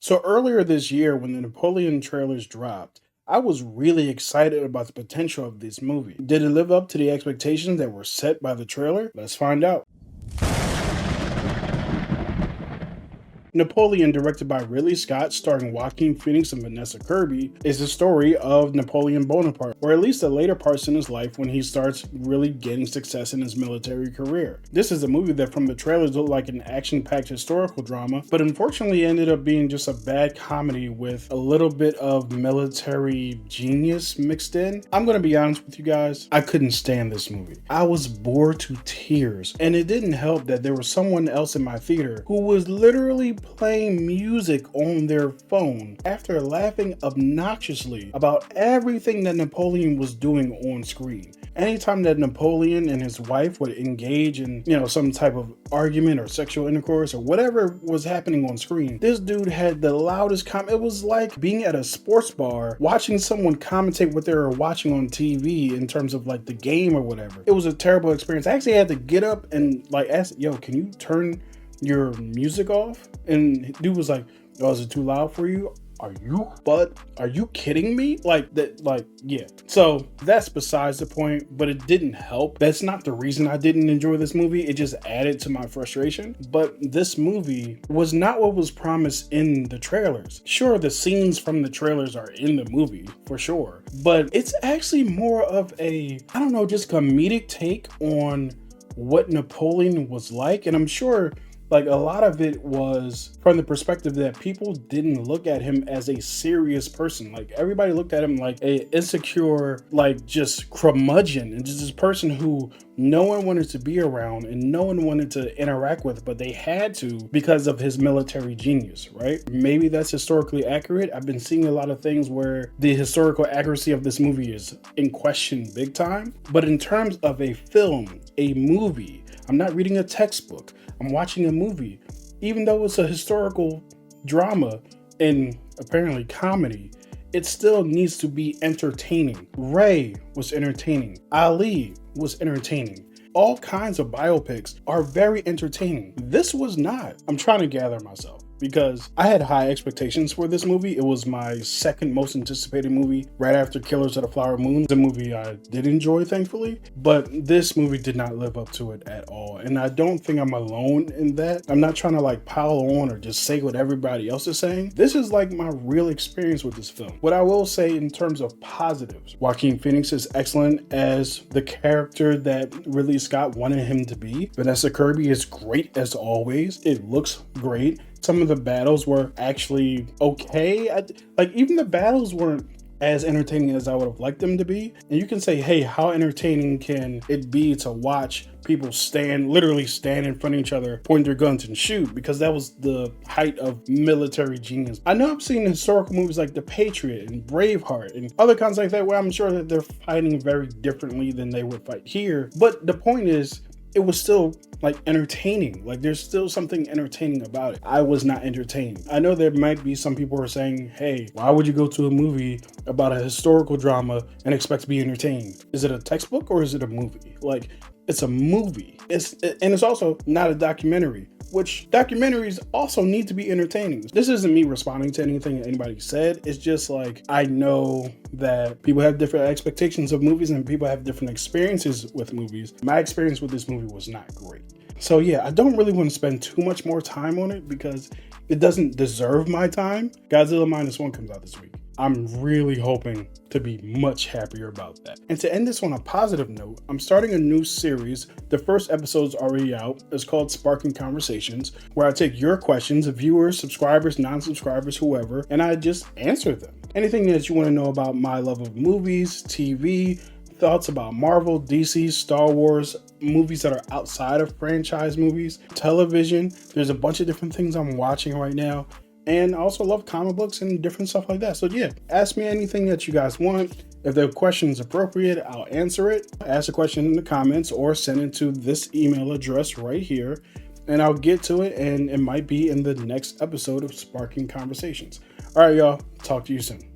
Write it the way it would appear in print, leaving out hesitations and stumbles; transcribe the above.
So earlier this year, when the Napoleon trailers dropped, I was really excited about the potential of this movie. Did it live up to the expectations that were set by the trailer? Let's find out. Napoleon, directed by Ridley Scott, starring Joaquin Phoenix and Vanessa Kirby, is the story of Napoleon Bonaparte, or at least the later parts in his life when he starts really getting success in his military career. This is a movie that from the trailers looked like an action-packed historical drama, but unfortunately ended up being just a bad comedy with a little bit of military genius mixed in. I'm gonna be honest with you guys, I couldn't stand this movie. I was bored to tears, and it didn't help that there was someone else in my theater who was literally playing music on their phone after laughing obnoxiously about everything that Napoleon was doing on screen. Anytime that Napoleon and his wife would engage in, some type of argument or sexual intercourse or whatever was happening on screen, this dude had the loudest It was like being at a sports bar, watching someone commentate what they were watching on TV in terms of like the game or whatever. It was a terrible experience. I actually had to get up and ask, can you turn your music off? And dude was like, oh, is it too loud for you? Are you kidding me? Yeah. So that's besides the point, but it didn't help. That's not the reason I didn't enjoy this movie. It just added to my frustration. But this movie was not what was promised in the trailers. Sure, the scenes from the trailers are in the movie for sure, but it's actually more of just comedic take on what Napoleon was like. And I'm sure a lot of it was from the perspective that people didn't look at him as a serious person. Everybody looked at him like a insecure, just curmudgeon, and just this person who no one wanted to be around and no one wanted to interact with, but they had to because of his military genius, right? Maybe that's historically accurate. I've been seeing a lot of things where the historical accuracy of this movie is in question big time. But in terms of a film, a movie, I'm not reading a textbook. I'm watching a movie. Even though it's a historical drama and apparently comedy, it still needs to be entertaining. Ray was entertaining. Ali was entertaining. All kinds of biopics are very entertaining. This was not. I'm trying to gather myself, because I had high expectations for this movie. It was my second most anticipated movie right after Killers of the Flower Moon, the movie I did enjoy, thankfully. But this movie did not live up to it at all. And I don't think I'm alone in that. I'm not trying to pile on or just say what everybody else is saying. This is my real experience with this film. What I will say in terms of positives, Joaquin Phoenix is excellent as the character that Ridley Scott wanted him to be. Vanessa Kirby is great as always. It looks great. Some of the battles were actually okay. Even the battles weren't as entertaining as I would have liked them to be. And you can say, hey, how entertaining can it be to watch people literally stand in front of each other, point their guns and shoot? Because that was the height of military genius. I know I've seen historical movies like The Patriot and Braveheart and other kinds like that where I'm sure that they're fighting very differently than they would fight here. But the point is, it was still entertaining. There's still something entertaining about it. I was not entertained. I know there might be some people who are saying, hey, why would you go to a movie about a historical drama and expect to be entertained? Is it a textbook or is it a movie? It's a movie. It's also not a documentary, which documentaries also need to be entertaining. This isn't me responding to anything anybody said. It's just I know that people have different expectations of movies and people have different experiences with movies. My experience with this movie was not great. So yeah, I don't really want to spend too much more time on it because it doesn't deserve my time. Godzilla -1 comes out this week. I'm really hoping to be much happier about that. And to end this on a positive note, I'm starting a new series. The first episode's already out. It's called Sparking Conversations, where I take your questions, viewers, subscribers, non-subscribers, whoever, and I just answer them. Anything that you want to know about my love of movies, TV, thoughts about Marvel, DC, Star Wars, movies that are outside of franchise movies, television. There's a bunch of different things I'm watching right now. And I also love comic books and different stuff like that. So yeah, ask me anything that you guys want. If the question is appropriate, I'll answer it. Ask a question in the comments or send it to this email address right here, and I'll get to it, and it might be in the next episode of Sparking Conversations. All right, y'all. Talk to you soon.